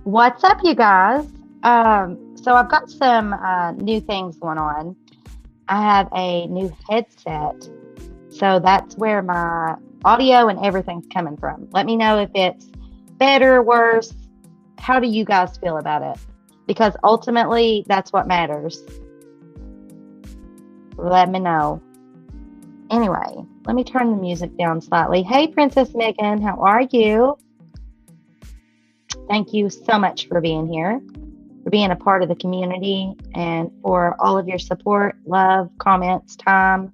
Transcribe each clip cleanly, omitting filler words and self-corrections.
What's up, you guys? So I've got some new things going on. I have a new headset, so that's where my audio and everything's coming from. Let me know if it's better, worse. How do you guys feel about it? Because ultimately, that's what matters. Let me know. Anyway, let me turn the music down slightly. Hey, Princess Megan, how are you? Thank you so much for being here, for being a part of the community, and for all of your support, love, comments, time.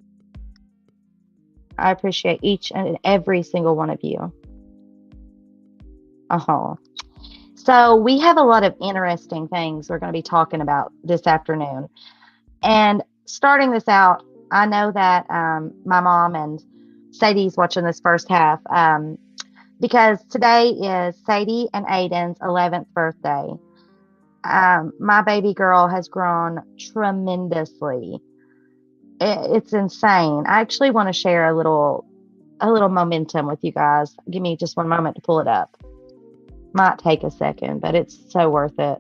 I appreciate each and every single one of you. Uh-huh. So, we have a lot of interesting things we're going to be talking about this afternoon. And starting this out, I know that my mom and Sadie's watching this first half because today is Sadie and Aiden's 11th birthday. My baby girl has grown tremendously. It's insane. I actually want to share a little momentum with you guys. Give me just one moment to pull it up. Might take a second, but it's so worth it.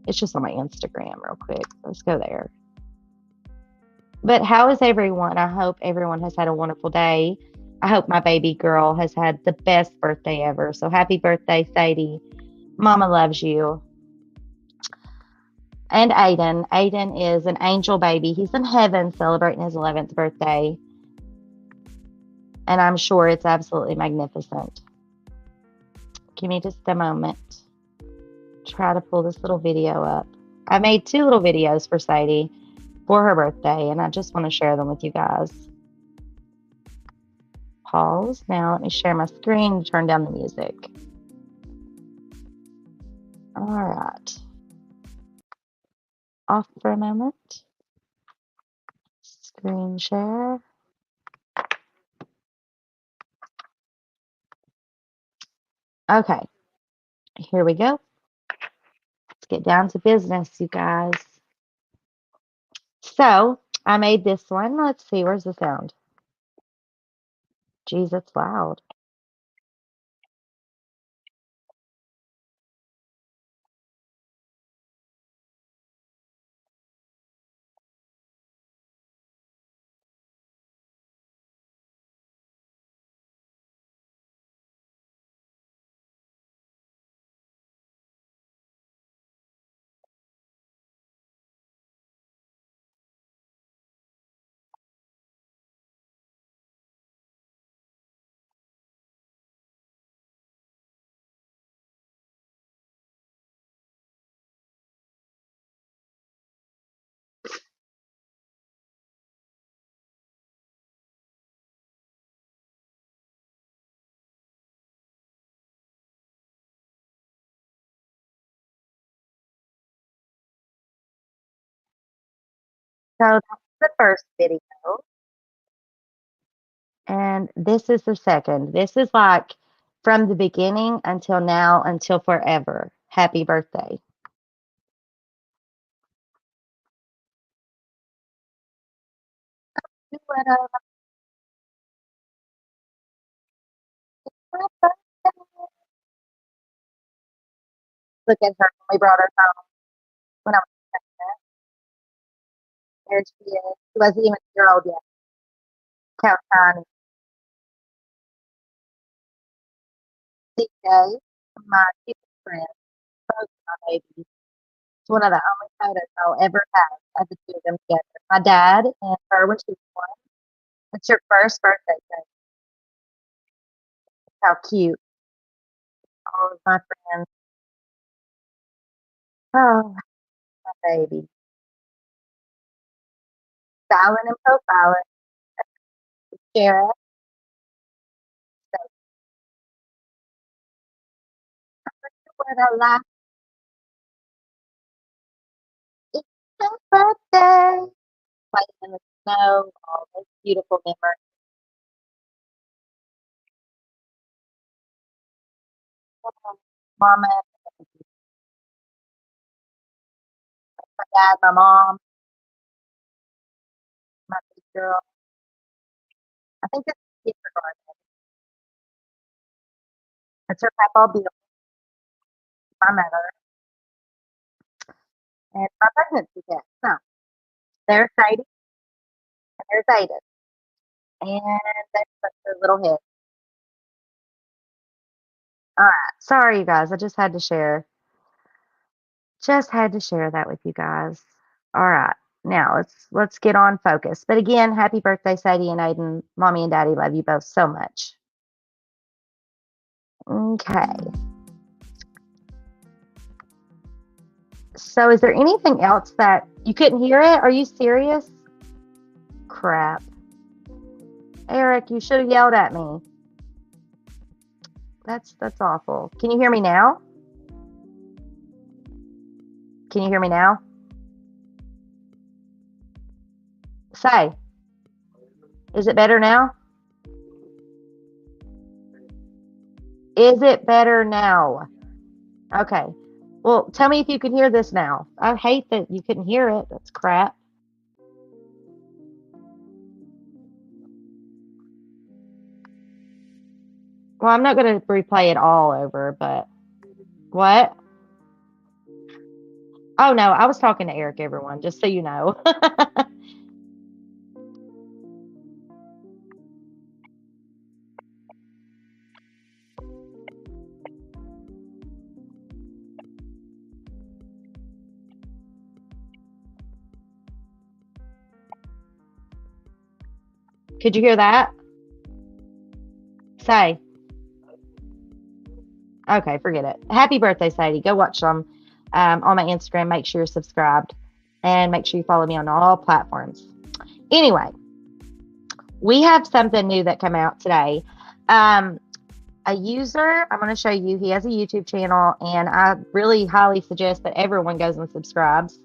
It's just on my Instagram real quick. Let's go there. But how is everyone? I hope everyone has had a wonderful day. I hope my baby girl has had the best birthday ever. So happy birthday, Sadie. Mama loves you. And Aiden. Aiden is an angel baby. He's in heaven celebrating his 11th birthday. And I'm sure it's absolutely magnificent. Give me just a moment. Try to pull this little video up. I made two little videos for Sadie for her birthday, and I just want to share them with you guys. Pause. Now let me share my screen to turn down the music. All right. Off for a moment. Screen share. Okay. Here we go. Let's get down to business, you guys. So I made this one. Let's see. Where's the sound? Geez, it's loud. So that's the first video. And this is the second. This is like from the beginning until now, until forever. Happy birthday. Look at her. We brought her home when I was pregnant. There she is. She wasn't even a year old yet. Count tiny. CJ, my cutest friend, both my babies. It's one of the only photos I'll ever have of the two of them together. My dad and her when she was one. It's your first birthday, so how cute. All of my friends. Oh, my baby. Styling and profiling. Share what I like. It's your birthday. Playing in the snow, all those beautiful memories. Mama, my dad, my mom, my big girl. I think it's kindergarten. It's her Papa Bill. my mother, and my pregnancy test. So there's Sadie and there's Aiden. And that's their little head. All right. Sorry, you guys. I just had to share. Just had to share that with you guys. All right. Now let's get on focus. But again, happy birthday, Sadie and Aiden. Mommy and Daddy love you both so much. Okay. So is there anything else that you couldn't hear it? Are you serious? Crap. Eric, you should have yelled at me. That's awful. Can you hear me now? Can you hear me now? Say. Is it better now? Is it better now? Okay. Well, tell me if you can hear this now. I hate that you couldn't hear it. That's crap. Well, I'm not going to replay it all over, but what? Oh, no, I was talking to Eric, everyone, just so you know. Could you hear that? Say. Okay, forget it. Happy birthday, Sadie. Go watch them on my Instagram. Make sure you're subscribed and make sure you follow me on all platforms. Anyway, we have something new that came out today. A user, I'm going to show you, he has a YouTube channel, and I really highly suggest that everyone goes and subscribes.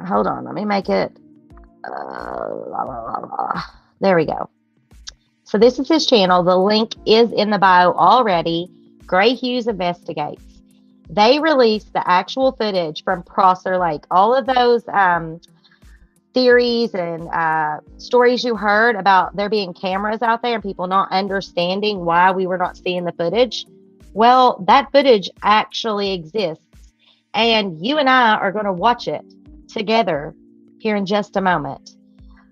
Hold on, let me make it. There we go. So this is his channel. The link is in the bio already. Gray Hughes Investigates. They released the actual footage from Prosser Lake. All of those theories and stories you heard about there being cameras out there and people not understanding why we were not seeing the footage. Well, that footage actually exists. And you and I are going to watch it together here in just a moment.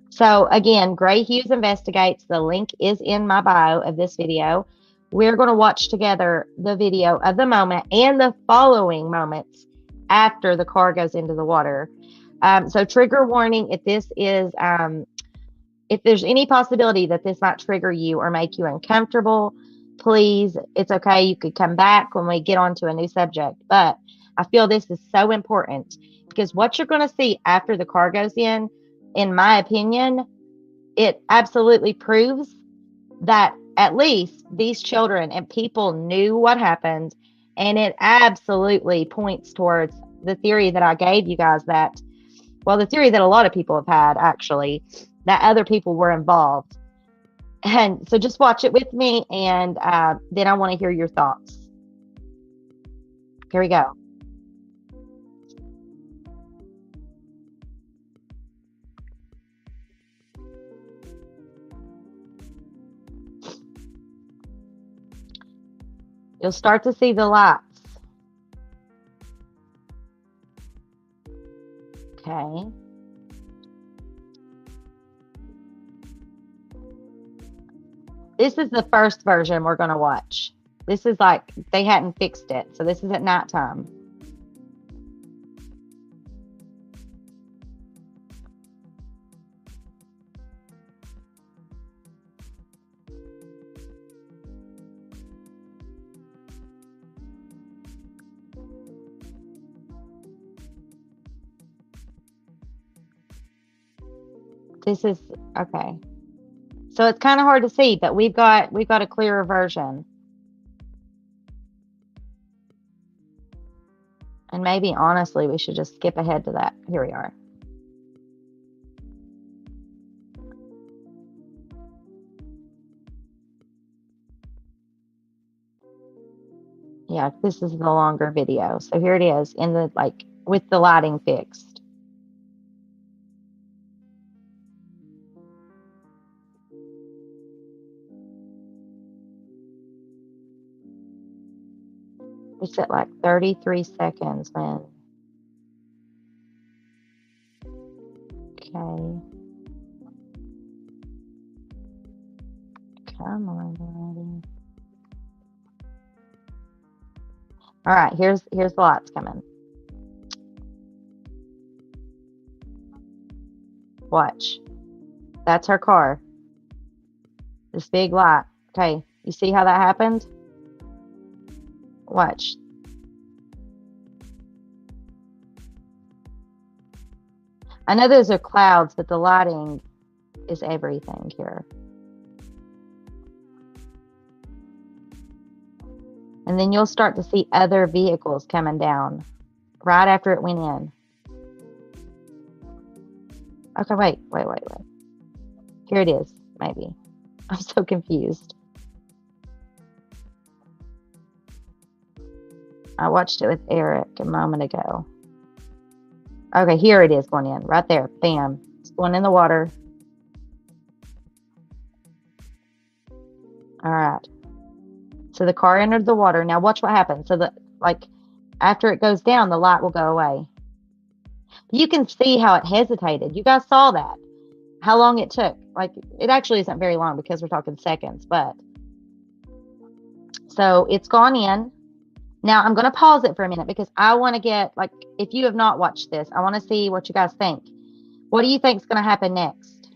So again, Gray Hughes Investigates. The link is in my bio of this video. We're going to watch together the video of the moment and the following moments after the car goes into the water. So trigger warning, if this is, if there's any possibility that this might trigger you or make you uncomfortable, please, it's okay. You could come back when we get on to a new subject. But I feel this is so important because what you're going to see after the car goes in my opinion, it absolutely proves that at least these children and people knew what happened. And it absolutely points towards the theory that I gave you guys that, well, the theory that a lot of people have had actually, that other people were involved. And so just watch it with me, and then I want to hear your thoughts. Here we go. You'll start to see the lights. Okay. This is the first version we're going to watch. This is like they hadn't fixed it. So this is at nighttime. This is okay. So it's kind of hard to see, but we've got a clearer version. And maybe honestly, we should just skip ahead to that. Here we are. Yeah, this is the longer video. So here it is in the like with the lighting fixed. It's at like 33 seconds when. Okay. Come on, already. All right, here's the lights coming. Watch. That's her car. This big light. Okay, you see how that happened? Watch. I know those are clouds, but the lighting is everything here. And then you'll start to see other vehicles coming down right after it went in. Okay, wait. Here it is, maybe. I'm so confused. I watched it with Eric a moment ago. Okay, here it is going in, right there. Bam. It's going in the water. All right. So the car entered the water. Now watch what happens. So after it goes down, the light will go away. You can see how it hesitated. You guys saw that. How long it took. Like, it actually isn't very long because we're talking seconds, but. So it's gone in. Now I'm going to pause it for a minute because I want to get, like, if you have not watched this, I want to see what you guys think. What do you think is going to happen next?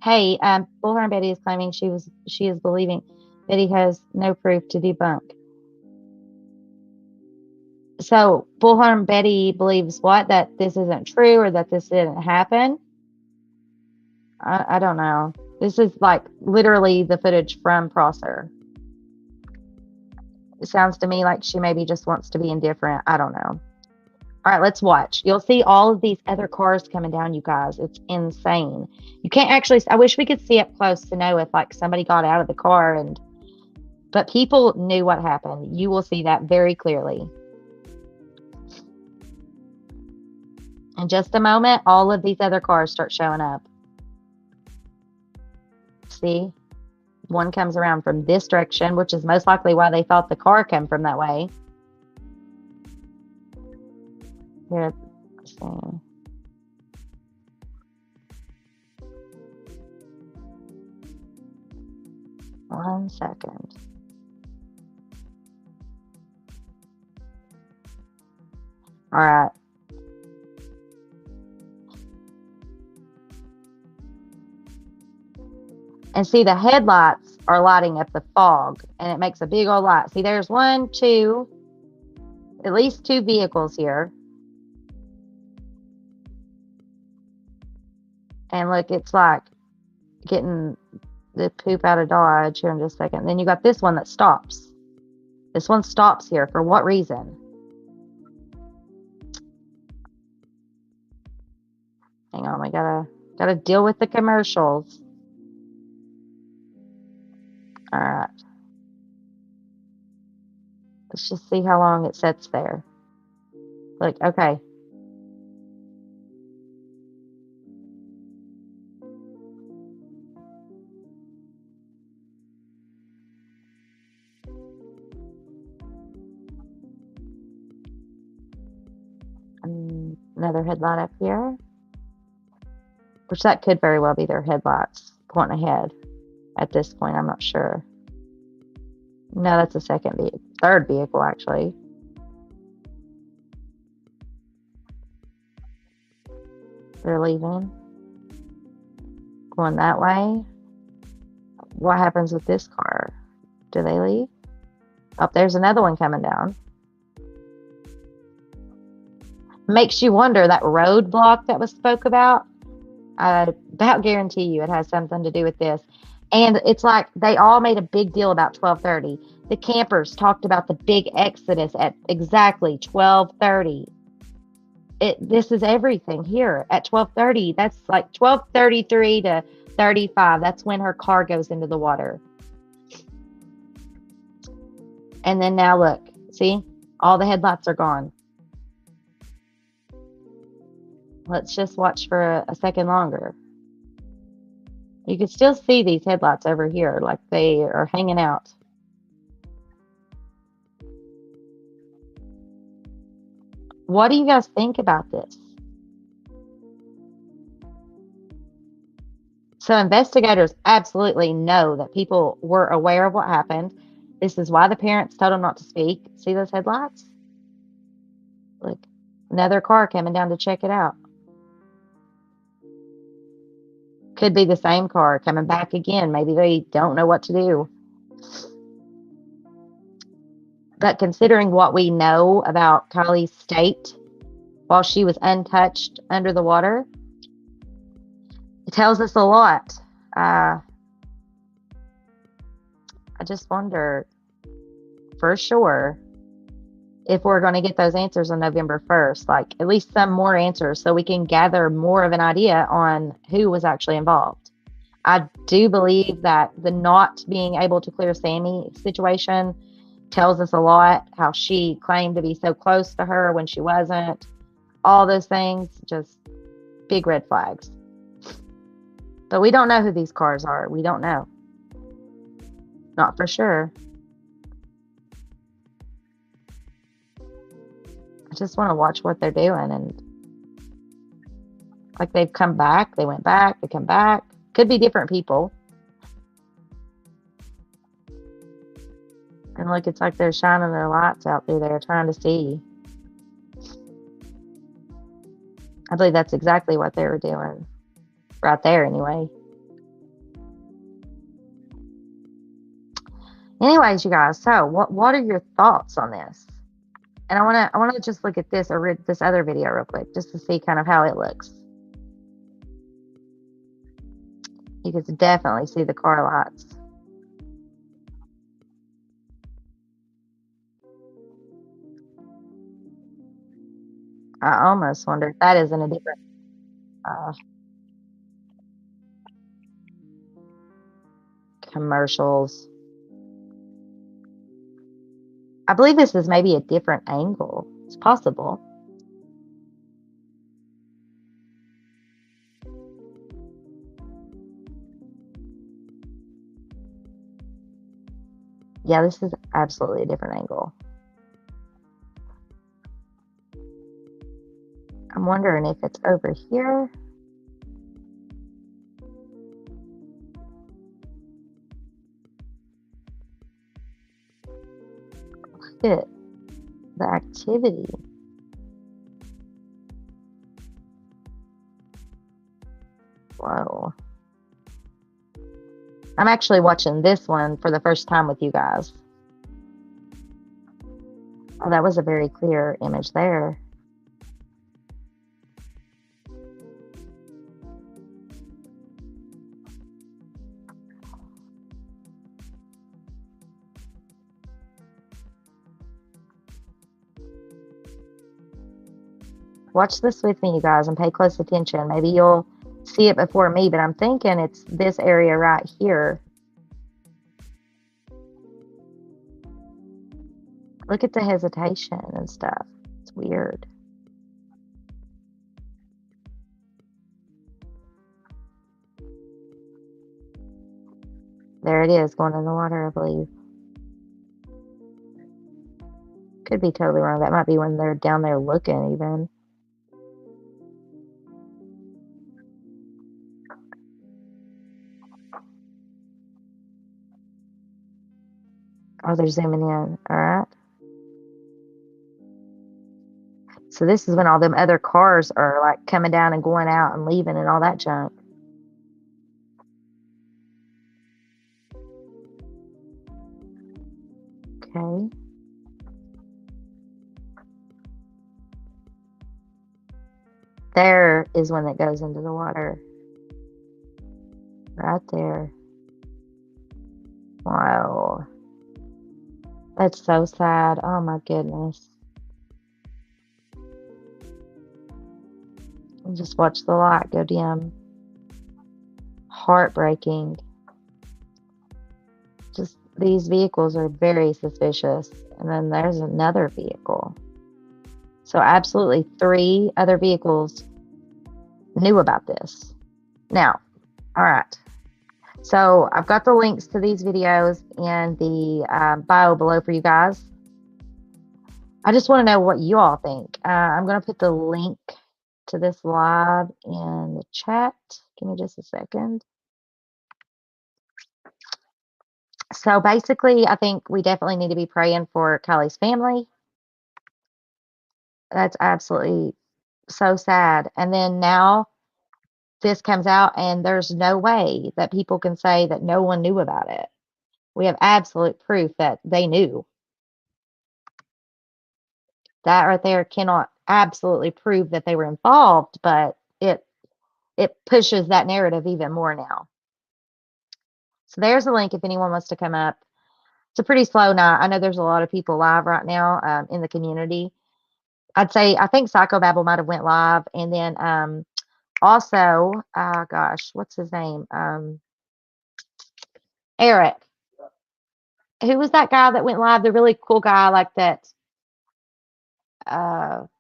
Hey, Bullhorn Betty is claiming she is believing Betty has no proof to debunk. So Bullhorn Betty believes what? That this isn't true or that this didn't happen? I don't know. This is like literally the footage from Prosser. It sounds to me like she maybe just wants to be indifferent. I don't know. All right, let's watch. You'll see all of these other cars coming down, you guys. It's insane. You can't actually, I wish we could see up close to know if like somebody got out of the car but people knew what happened. You will see that very clearly. In just a moment, all of these other cars start showing up. See? One comes around from this direction, which is most likely why they thought the car came from that way. Here, let's see. One second. All right. And see, the headlights are lighting up the fog, and it makes a big old light. See, there's one, two, at least two vehicles here. And look, it's like getting the poop out of Dodge here in just a second. Then you got this one that stops. This one stops here. For what reason? Hang on, we gotta deal with the commercials. All right. Let's just see how long it sits there. Look, okay. Another headlight up here. Which that could very well be their headlights pointing ahead. At this point, I'm not sure. No, that's a third vehicle, actually. They're leaving. Going that way. What happens with this car? Do they leave? Oh, there's another one coming down. Makes you wonder, that roadblock that was spoke about, I about guarantee you it has something to do with this. And it's like they all made a big deal about 12:30. The campers talked about the big exodus at exactly 12:30. This is everything here at 12:30. That's like 12:33 to 35. That's when her car goes into the water. And then now look, see, all the headlights are gone. Let's just watch for a second longer. You can still see these headlights over here, like they are hanging out. What do you guys think about this? So investigators absolutely know that people were aware of what happened. This is why the parents told them not to speak. See those headlights? Look, another car coming down to check it out. Could be the same car coming back again. Maybe they don't know what to do. But considering what we know about Kiely's state while she was untouched under the water, it tells us a lot. I just wonder for sure if we're going to get those answers on November 1st, like at least some more answers so we can gather more of an idea on who was actually involved. I do believe that the not being able to clear Sammy situation tells us a lot, how she claimed to be so close to her when she wasn't. All those things, just big red flags. But we don't know who these cars are. We don't know. Not for sure. I just want to watch what they're doing. And like they've come back, they went back, they come back. Could be different people. And look, it's like they're shining their lights out through there trying to see. I believe that's exactly what they were doing. Right there, anyway. Anyways, you guys, so what are your thoughts on this? And I wanna just look at this or this other video real quick, just to see kind of how it looks. You can definitely see the car lights. I almost wonder if that isn't a different commercials. I believe this is maybe a different angle. It's possible. Yeah, this is absolutely a different angle. I'm wondering if it's over here. Look at the activity. Whoa. I'm actually watching this one for the first time with you guys. Oh, that was a very clear image there. Watch this with me, you guys, and pay close attention. Maybe you'll see it before me, but I'm thinking it's this area right here. Look at the hesitation and stuff. It's weird. There it is, going in the water, I believe. Could be totally wrong. That might be when they're down there looking, even. Oh, they're zooming in. All right. So this is when all them other cars are like coming down and going out and leaving and all that junk. Okay. There is when it goes into the water. Right there. Wow. That's so sad. Oh my goodness. And just watch the light go dim. Heartbreaking. Just these vehicles are very suspicious. And then there's another vehicle. So absolutely 3 other vehicles knew about this. Now, all right. So I've got the links to these videos in the bio below for you guys. I just want to know what you all think. I'm going to put the link to this live in the chat. Give me just a second. So basically, I think we definitely need to be praying for Kylie's family. That's absolutely so sad. And then now this comes out, and there's no way that people can say that no one knew about it. We have absolute proof that they knew. That right there cannot absolutely prove that they were involved, but it pushes that narrative even more now. So there's a link if anyone wants to come up. It's a pretty slow night. I know there's a lot of people live right now in the community. I think Psychobabble might have went live, and then also, gosh, what's his name? Eric. Who was that guy that went live? The really cool guy like that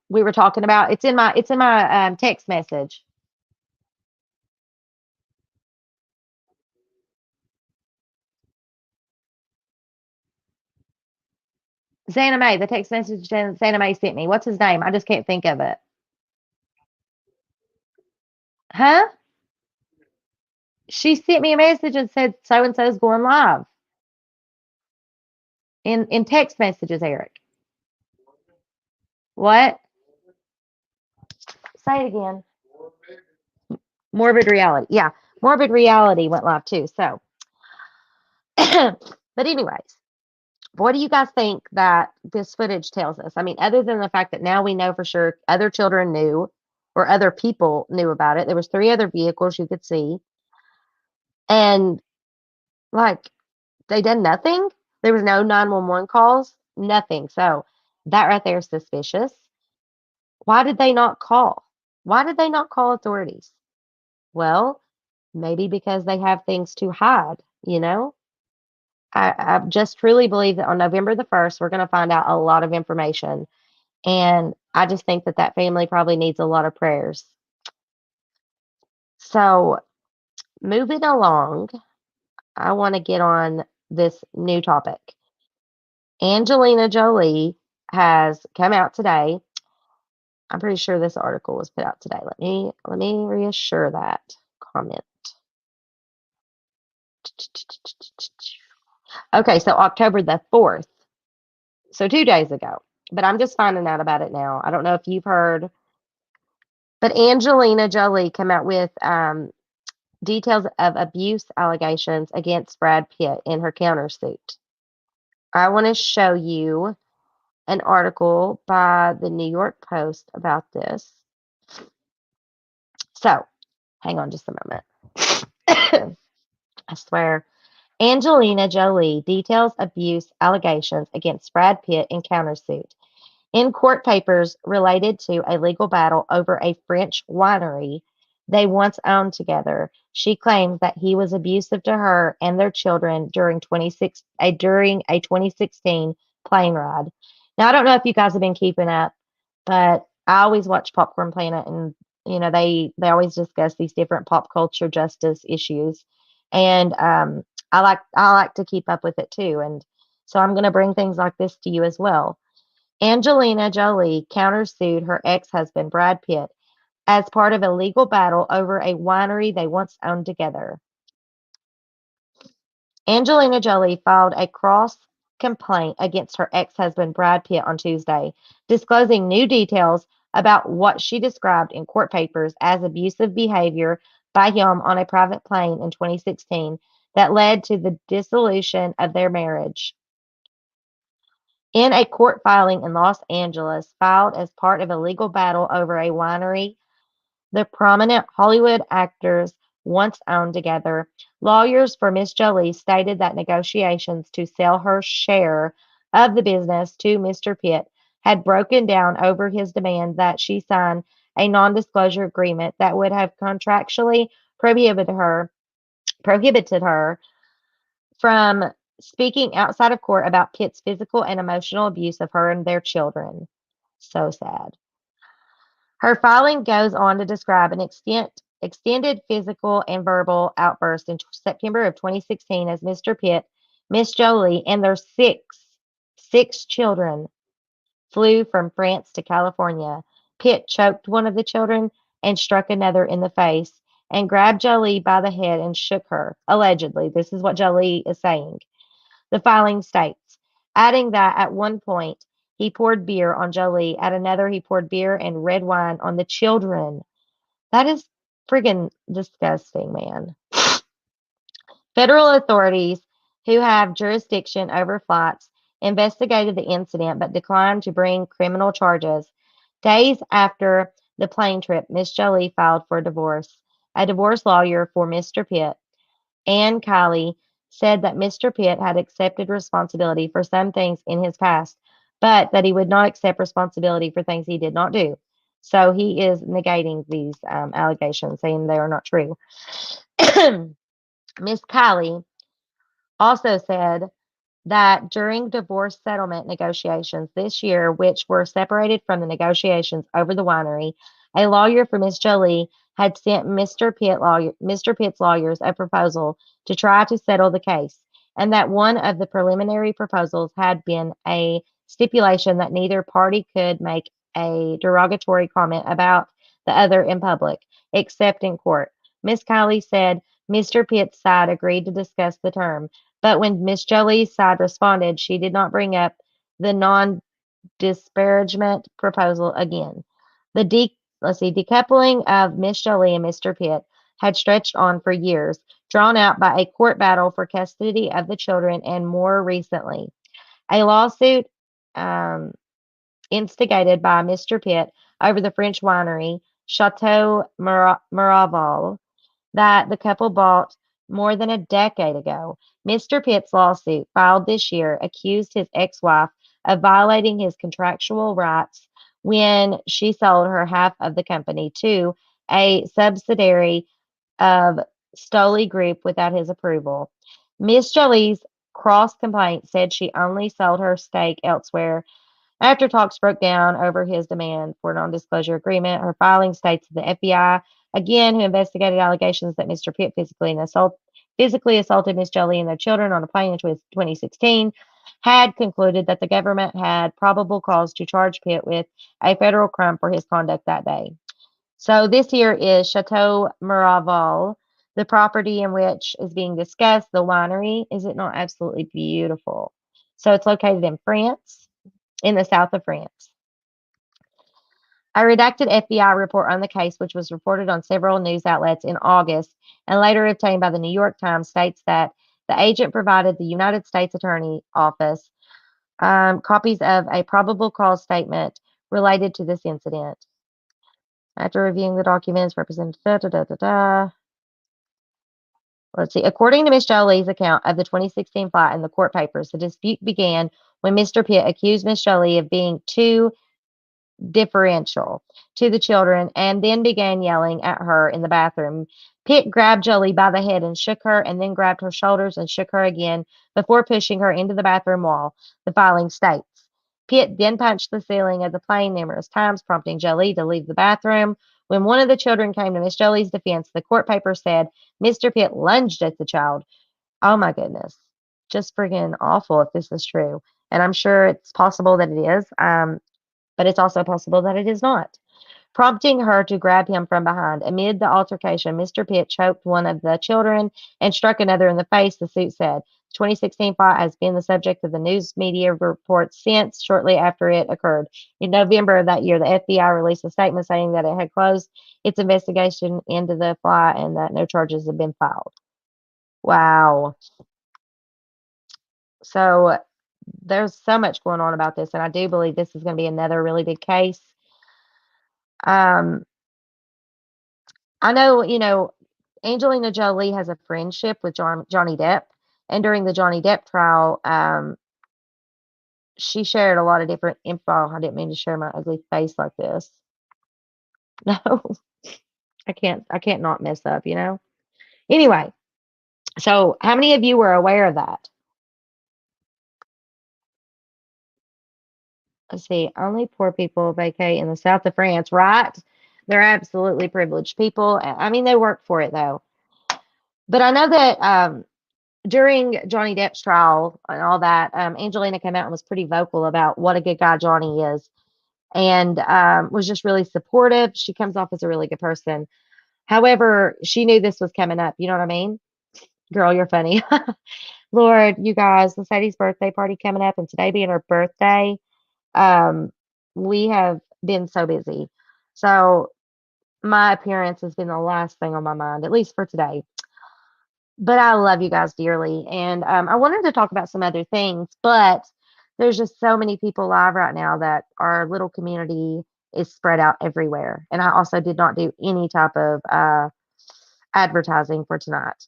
we were talking about. It's in my text message. Xana May, the text message Xana May sent me. What's his name? I just can't think of it. Huh? She sent me a message and said so and so's going live in text messages, Eric. What? Say it again. Morbid Reality. Yeah, Morbid Reality went live too. So, but anyways, what do you guys think that this footage tells us? I mean, other than the fact that now we know for sure other children knew or other people knew about it. There was 3 other vehicles you could see. And like they done nothing. There was no 911 calls, nothing. So that right there is suspicious. Why did they not call? Why did they not call authorities? Well, maybe because they have things to hide, you know? I just truly believe that on November the 1st, we're going to find out a lot of information. And I just think that that family probably needs a lot of prayers. So, moving along, I want to get on this new topic. Angelina Jolie has come out today. I'm pretty sure this article was put out today. Let me reassure that comment. Okay, so October the 4th. So 2 days ago. But I'm just finding out about it now. I don't know if you've heard, but Angelina Jolie came out with details of abuse allegations against Brad Pitt in her countersuit. I want to show you an article by the New York Post about this. So, hang on just a moment. I swear. Angelina Jolie details abuse allegations against Brad Pitt in countersuit. In court papers related to a legal battle over a French winery they once owned together, she claims that he was abusive to her and their children during a 2016 plane ride. Now, I don't know if you guys have been keeping up, but I always watch Popcorn Planet, and they always discuss these different pop culture justice issues, and I like to keep up with it too, and so I'm going to bring things like this to you as well. Angelina Jolie countersued her ex-husband Brad Pitt as part of a legal battle over a winery they once owned together. Angelina Jolie filed a cross complaint against her ex-husband Brad Pitt on Tuesday, disclosing new details about what she described in court papers as abusive behavior by him on a private plane in 2016 that led to the dissolution of their marriage. In a court filing in Los Angeles filed as part of a legal battle over a winery the prominent Hollywood actors once owned together, lawyers for Miss Jolie stated that negotiations to sell her share of the business to Mr. Pitt had broken down over his demand that she sign a non-disclosure agreement that would have contractually prohibited her from speaking outside of court about Pitt's physical and emotional abuse of her and their children. So sad. Her filing goes on to describe an extended physical and verbal outburst in September of 2016 as Mr. Pitt, Miss Jolie, and their six children flew from France to California. Pitt choked one of the children and struck another in the face and grabbed Jolie by the head and shook her. Allegedly, this is what Jolie is saying. The filing states, adding that at one point he poured beer on Jolie, at another he poured beer and red wine on the children. That is friggin' disgusting, man. Federal authorities who have jurisdiction over flights investigated the incident but declined to bring criminal charges. Days after the plane trip, Miss Jolie filed for divorce. A divorce lawyer for Mr. Pitt, Ann Kiely, said that Mr. Pitt had accepted responsibility for some things in his past, but that he would not accept responsibility for things he did not do. So he is negating these allegations, saying they are not true. Miss Kiely also said that during divorce settlement negotiations this year, which were separated from the negotiations over the winery, a lawyer for Miss Jolie had sent Mr. Pitt's lawyers a proposal to try to settle the case, and that one of the preliminary proposals had been a stipulation that neither party could make a derogatory comment about the other in public, except in court. Miss Kiely said Mr. Pitt's side agreed to discuss the term, but when Miss Jolie's side responded, she did not bring up the non-disparagement proposal again. The decoupling of Miss Jolie and Mr. Pitt had stretched on for years, drawn out by a court battle for custody of the children, and more recently, a lawsuit um, instigated by Mr. Pitt over the French winery Chateau Miraval that the couple bought more than a decade ago. Mr. Pitt's lawsuit, filed this year, accused his ex-wife of violating his contractual rights when she sold her half of the company to a subsidiary of Stoli Group without his approval. Miss Jolie's cross complaint said she only sold her stake elsewhere after talks broke down over his demand for a non-disclosure agreement. Her filing states that the FBI, again, who investigated allegations that Mr. Pitt physically assaulted Miss Jolie and their children on a plane in 2016, had concluded that the government had probable cause to charge Pitt with a federal crime for his conduct that day. So this here is Chateau Miraval, the property in which is being discussed, the winery. Is it not absolutely beautiful? So it's located in France, in the south of France. A redacted FBI report on the case, which was reported on several news outlets in August and later obtained by the New York Times, states that the agent provided the United States Attorney Office copies of a probable cause statement related to this incident. After reviewing the documents, Let's see. According to Miss Jolie's account of the 2016 flight in the court papers, the dispute began when Mr. Pitt accused Miss Jolie of being too differential to the children and then began yelling at her in the bathroom. Pitt grabbed Jolie by the head and shook her, and then grabbed her shoulders and shook her again before pushing her into the bathroom wall, the filing states. Pitt then punched the ceiling of the plane numerous times, prompting Jolie to leave the bathroom. When one of the children came to Miss Jolie's defense, the court paper said Mr. Pitt lunged at the child. Oh my goodness. Just friggin' awful if this is true. And I'm sure it's possible that it is. But it's also possible that it is not, prompting her to grab him from behind. Amid the altercation, Mr. Pitt choked one of the children and struck another in the face, the suit said. The 2016 fight has been the subject of the news media reports since, shortly after it occurred. In November of that year, the FBI released a statement saying that it had closed its investigation into the flight and that no charges had been filed. Wow. So there's so much going on about this, and I do believe this is going to be another really big case. Um, I know, Angelina Jolie has a friendship with Johnny Depp, and during the Johnny Depp trial, she shared a lot of different info. I didn't mean to share my ugly face like this. No, I can't not mess up, Anyway, so how many of you were aware of that? Let's see, only poor people vacate in the south of France, right? They're absolutely privileged people. I mean, they work for it though. But I know that during Johnny Depp's trial and all that, Angelina came out and was pretty vocal about what a good guy Johnny is, and was just really supportive. She comes off as a really good person. However, she knew this was coming up. You know what I mean? Girl, you're funny. Lord, you guys, with Sadie's birthday party coming up, and today being her birthday, um, we have been so busy. So my appearance has been the last thing on my mind, at least for today. But I love you guys dearly, and I wanted to talk about some other things, but there's just so many people live right now that our little community is spread out everywhere. And I also did not do any type of advertising for tonight.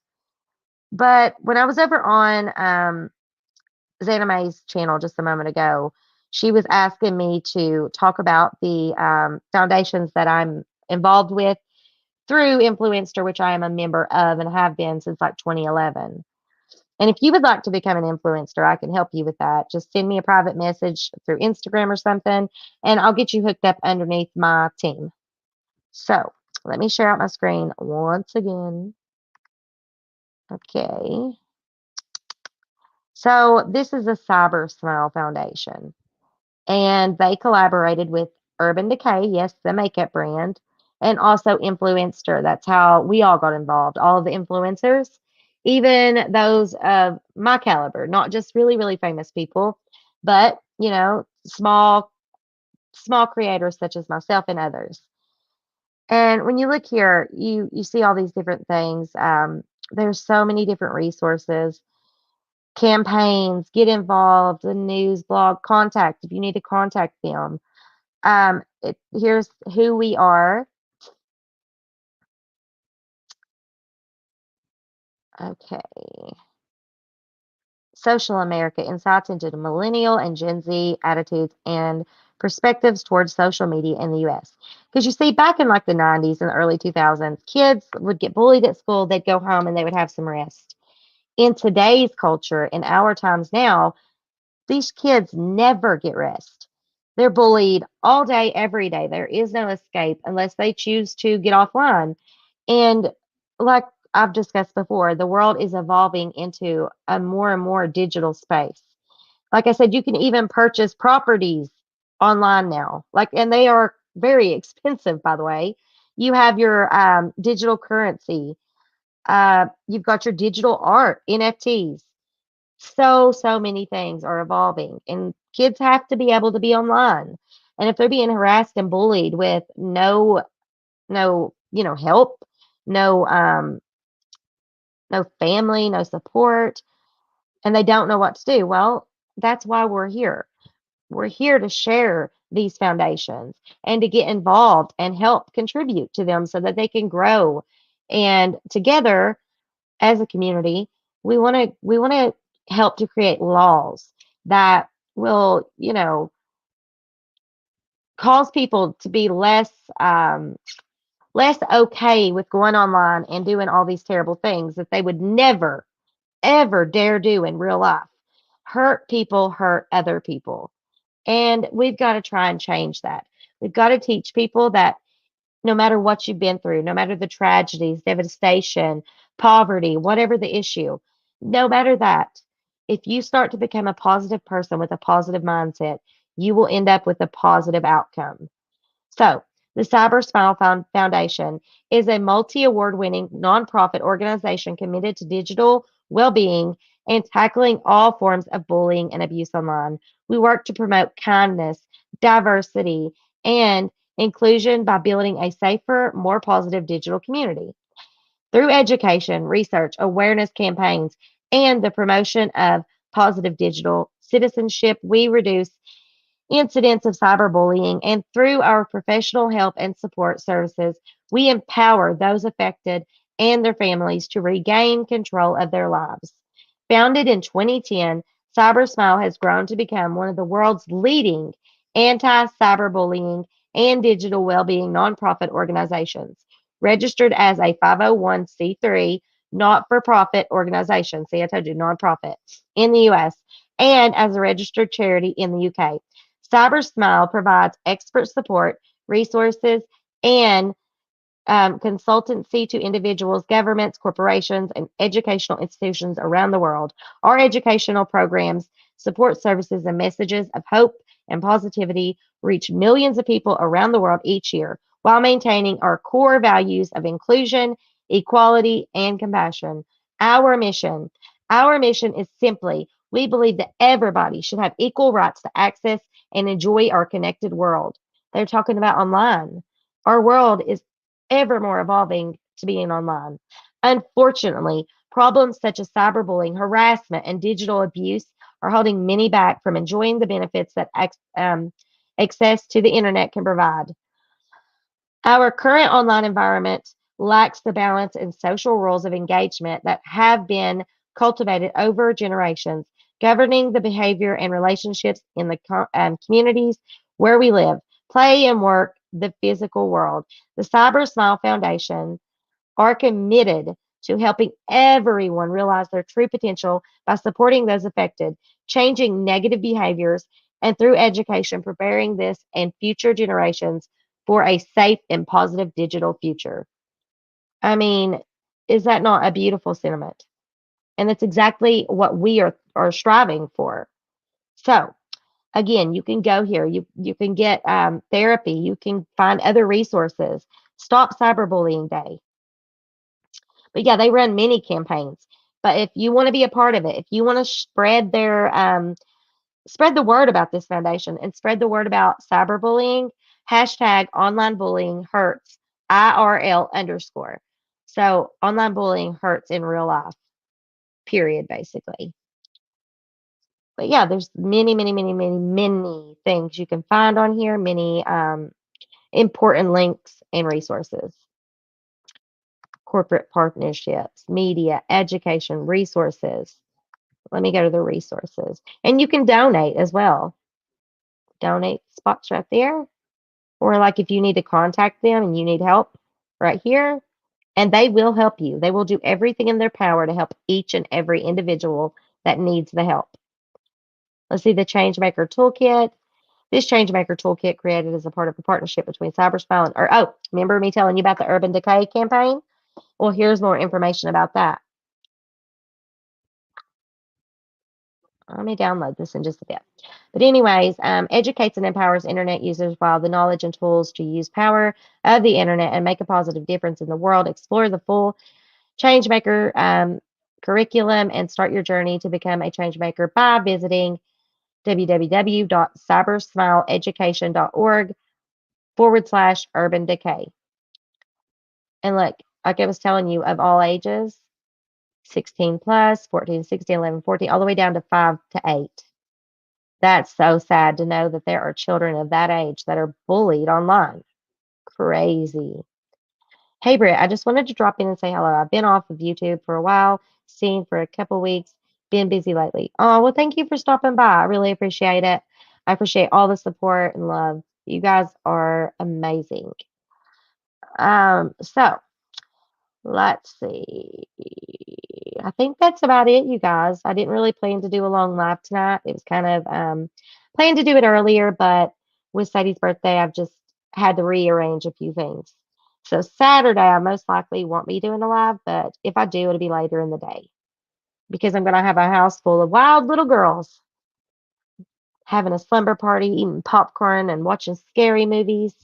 But when I was over on Xana Mae's channel just a moment ago, she was asking me to talk about the foundations that I'm involved with through Influencer, which I am a member of and have been since like 2011. And if you would like to become an influencer, I can help you with that. Just send me a private message through Instagram or something, and I'll get you hooked up underneath my team. So let me share out my screen once again. Okay. So this is a Cyber Smile Foundation, and they collaborated with Urban Decay, yes, the makeup brand, and also Influencer. That's how we all got involved, all of the influencers, even those of my caliber, not just really, really famous people, but small creators such as myself and others. And when you look here, you see all these different things. There's so many different resources, campaigns, get involved, the news, blog, contact if you need to contact them. Here's who we are. Okay. Social America, insights into the millennial and Gen Z attitudes and perspectives towards social media in the US. Because you see, back in like the 90s and the early 2000s, kids would get bullied at school, they'd go home and they would have some rest. In today's culture, in our times now, these kids never get rest. They're bullied all day, every day. There is no escape unless they choose to get offline. And like I've discussed before, the world is evolving into a more and more digital space. Like I said, you can even purchase properties online now. And they are very expensive, by the way. You have your digital currency. You've got your digital art, NFTs. So many things are evolving, and kids have to be able to be online. And if they're being harassed and bullied with no, help, no no family, no support, and they don't know what to do, well, that's why we're here. We're here to share these foundations and to get involved and help contribute to them so that they can grow. And together as a community, we want to help to create laws that will, cause people to be less okay with going online and doing all these terrible things that they would never ever dare do in real life. Hurt people hurt other people. And we've got to try and change that. We've got to teach people that no matter what you've been through, no matter the tragedies, devastation, poverty, whatever the issue, no matter that, if you start to become a positive person with a positive mindset, you will end up with a positive outcome. So, the Cyber Smile Foundation is a multi award winning nonprofit organization committed to digital well being and tackling all forms of bullying and abuse online. We work to promote kindness, diversity, and inclusion by building a safer, more positive digital community. Through education, research, awareness campaigns, and the promotion of positive digital citizenship, we reduce incidents of cyberbullying, and through our professional help and support services, we empower those affected and their families to regain control of their lives. Founded in 2010, CyberSmile has grown to become one of the world's leading anti cyberbullying and digital well-being nonprofit organizations, registered as a 501c3 not for profit organization. See, I told you, nonprofit in the US, and as a registered charity in the UK. CyberSmile provides expert support, resources, and consultancy to individuals, governments, corporations, and educational institutions around the world. Our educational programs, support services, and messages of hope and positivity reach millions of people around the world each year while maintaining our core values of inclusion, equality, and compassion. Our mission. Our mission is simply we believe that everybody should have equal rights to access and enjoy our connected world. They're talking about online. Our world is ever more evolving to being online. Unfortunately, problems such as cyberbullying, harassment, and digital abuse are holding many back from enjoying the benefits that access to the internet can provide. Our current online environment lacks the balance and social rules of engagement that have been cultivated over generations, governing the behavior and relationships in the communities where we live, play, and work the physical world. The Cyber Smile Foundation are committed to helping everyone realize their true potential by supporting those affected, changing negative behaviors, and through education, preparing this and future generations for a safe and positive digital future. I mean, is that not a beautiful sentiment? And that's exactly what we are striving for. So, again, you can go here. You can get therapy. You can find other resources. Stop Cyberbullying Day. But yeah, they run many campaigns. But if you want to be a part of it, if you want to spread the word about this foundation and spread the word about cyberbullying, hashtag online bullying hurts IRL underscore. So online bullying hurts in real life, period, basically. But yeah, there's many, many, many, many, many things you can find on here, many important links and resources. Corporate partnerships, media, education, resources. Let me go to the resources. And you can donate as well. Donate spots right there. Or like if you need to contact them and you need help right here, and they will help you. They will do everything in their power to help each and every individual that needs the help. Let's see the Changemaker Toolkit. This Changemaker Toolkit created as a part of a partnership between Cybersmile and, oh, remember me telling you about the Urban Decay campaign? Well, here's more information about that. Let me download this in just a bit. But anyways, educates and empowers internet users while the knowledge and tools to use power of the internet and make a positive difference in the world. Explore the full Changemaker curriculum and start your journey to become a changemaker by visiting www.cybersmileeducation.org/urban decay. And look, like I was telling you, of all ages, 16 plus, 14, 16, 11, 14, all the way down to 5 to 8. That's so sad to know that there are children of that age that are bullied online. Crazy. Hey, Britt, I just wanted to drop in and say hello. I've been off of YouTube for a while, seen for a couple weeks, been busy lately. Oh, well, thank you for stopping by. I really appreciate it. I appreciate all the support and love. You guys are amazing. So let's see. I think that's about it, you guys. I didn't really plan to do a long live tonight. It was kind of planned to do it earlier, but with Sadie's birthday, I've just had to rearrange a few things. So Saturday, I most likely won't be doing a live, but if I do, it'll be later in the day because I'm going to have a house full of wild little girls having a slumber party, eating popcorn and watching scary movies,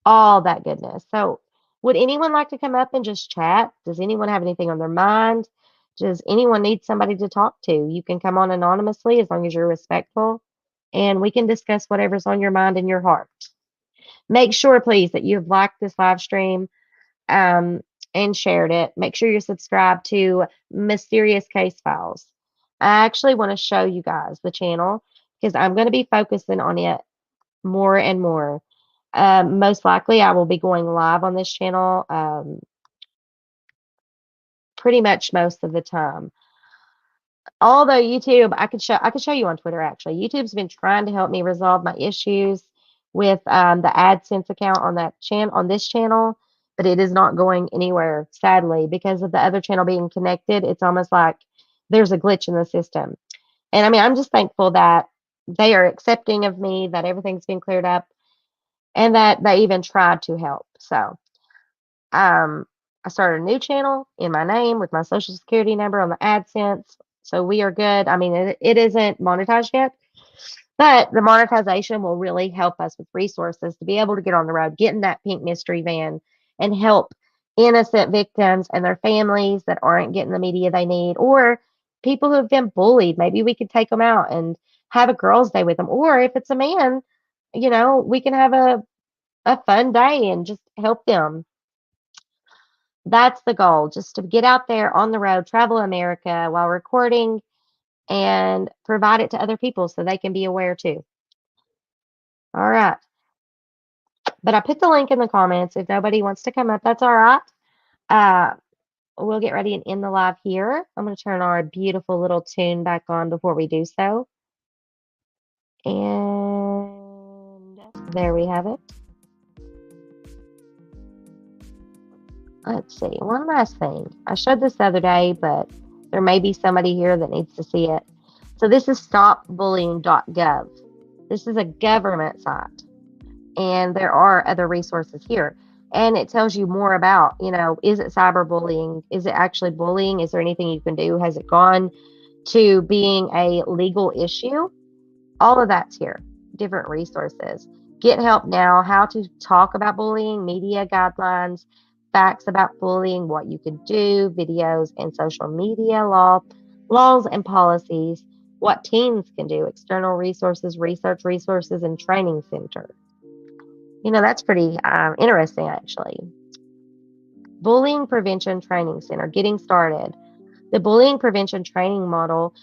all that goodness. So, would anyone like to come up and just chat? Does anyone have anything on their mind? Does anyone need somebody to talk to? You can come on anonymously as long as you're respectful, and we can discuss whatever's on your mind and your heart. Make sure, please, that you've liked this live stream and shared it. Make sure you're subscribed to Mysterious Case Files. I actually want to show you guys the channel because I'm going to be focusing on it more and more. Most likely, I will be going live on this channel pretty much most of the time. Although YouTube, I could show you on Twitter actually. YouTube's been trying to help me resolve my issues with the AdSense account on this channel, but it is not going anywhere, sadly, because of the other channel being connected. It's almost like there's a glitch in the system. And I mean, I'm just thankful that they are accepting of me, that everything's been cleared up, and that they even tried to help. So I started a new channel in my name with my social security number on the AdSense. So we are good. I mean, it isn't monetized yet, but the monetization will really help us with resources to be able to get on the road, get in that pink mystery van, and help innocent victims and their families that aren't getting the media they need, or people who have been bullied. Maybe we could take them out and have a girls' day with them. Or if it's a man, we can have a fun day and just help them. That's the goal, just to get out there on the road, travel America while recording and provide it to other people so they can be aware too. All right. But I put the link in the comments. If nobody wants to come up, that's all right. Uh, we'll get ready and end the live here. I'm going to turn our beautiful little tune back on before we do so. And there we have it. Let's see. One last thing. I showed this the other day, but there may be somebody here that needs to see it. So this is stopbullying.gov. This is a government site, and there are other resources here. And it tells you more about, is it cyberbullying? Is it actually bullying? Is there anything you can do? Has it gone to being a legal issue? All of that's here. Different resources. Get help now, how to talk about bullying, media guidelines, facts about bullying, what you can do, videos and social media laws and policies, what teens can do, external resources, research resources, and training center. That's pretty interesting, actually. Bullying Prevention Training Center, getting started. The Bullying Prevention Training Model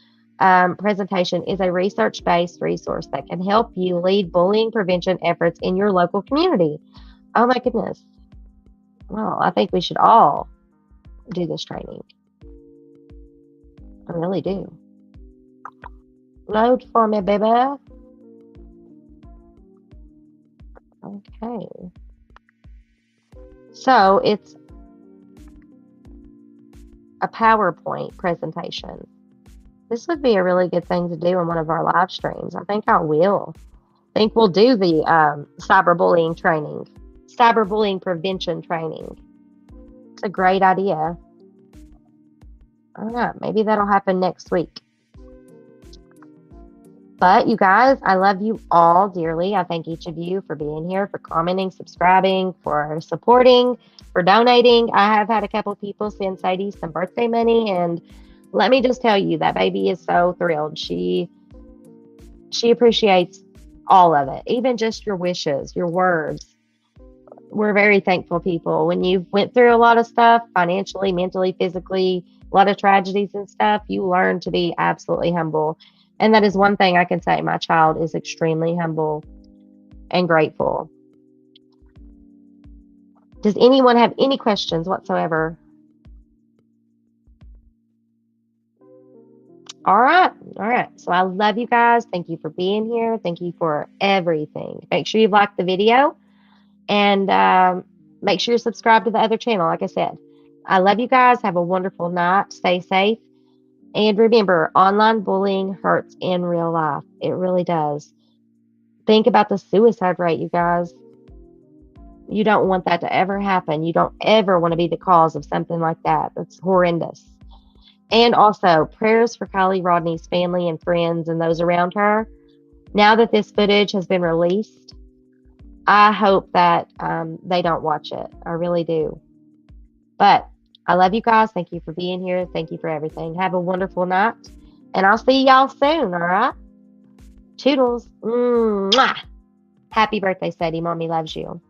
presentation is a research-based resource that can help you lead bullying prevention efforts in your local community. Oh my goodness. Well, I think we should all do this training. I really do. Load for me, baby. Okay. So it's a PowerPoint presentation. This would be a really good thing to do in one of our live streams. I think I will. I think we'll do the cyberbullying training, cyberbullying prevention training. It's a great idea. I don't know. Maybe that'll happen next week. But you guys, I love you all dearly. I thank each of you for being here, for commenting, subscribing, for supporting, for donating. I have had a couple of people send Sadie some birthday money, and let me just tell you, that baby is so thrilled. She appreciates all of it, even just your wishes, your words. We're very thankful people. When you went through a lot of stuff, financially, mentally, physically, a lot of tragedies and stuff, you learn to be absolutely humble. And that is one thing I can say. My child is extremely humble and grateful. Does anyone have any questions whatsoever? All right. So I love you guys. Thank you for being here. Thank you for everything. Make sure you like the video, and make sure you subscribe to the other channel. Like I said, I love you guys. Have a wonderful night. Stay safe. And remember, online bullying hurts in real life. It really does. Think about the suicide rate, you guys. You don't want that to ever happen. You don't ever want to be the cause of something like that. That's horrendous. And also, prayers for Kiely Rodni's family and friends and those around her. Now that this footage has been released, I hope that they don't watch it. I really do. But I love you guys. Thank you for being here. Thank you for everything. Have a wonderful night. And I'll see y'all soon, all right? Toodles. Mwah. Happy birthday, Sadie. Mommy loves you.